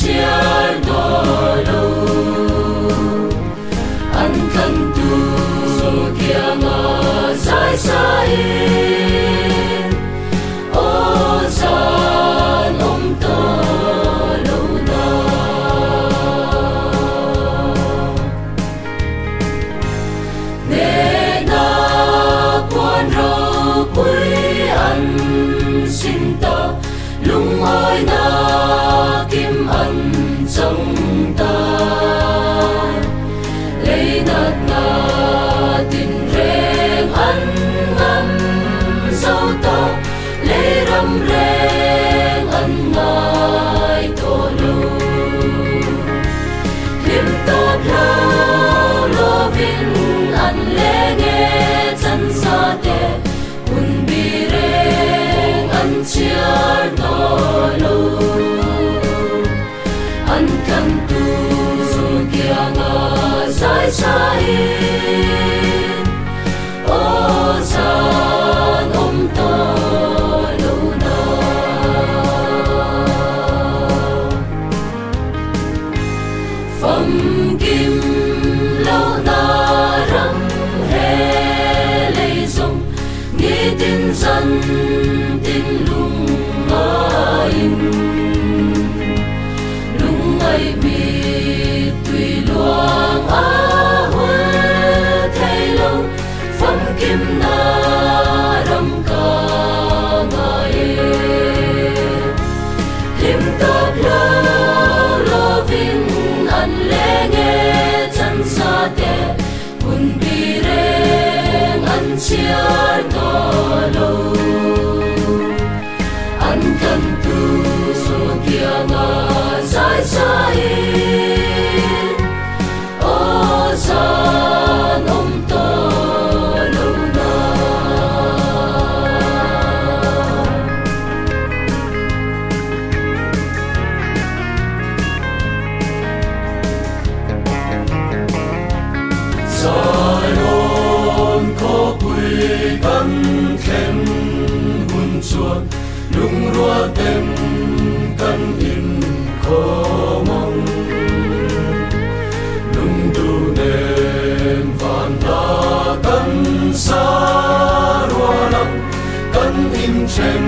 chiar no lo an kan tu kia nga sai sai o san to lo na ne na quan ro quy an xin ta lung oi na kim an trong ta lấy nát na tin reng an ngâm sâu ta lấy râm reng an ngai tổ lu liêm tốt lâu lo vin an lê nghe chân sa te un bi reng an chiar no lo an kan tu kia nga sai sai o san to lo na phẩm kim lâu na răng he lây dung nghĩ tin dân tin lung in lung ai bị tùy luang á huê thay lâu phẩm kim na ram ca ngài liêm tốt lâu lo vin an lê nghe chân sa te un bi reng an chiar no lo an kan tu kia nga sai sai o san to lo na Zion có quy căn khen hun chuan lung rua tem căn in khó mong lung du nên vạn ta căn xa rua lăng căn in trên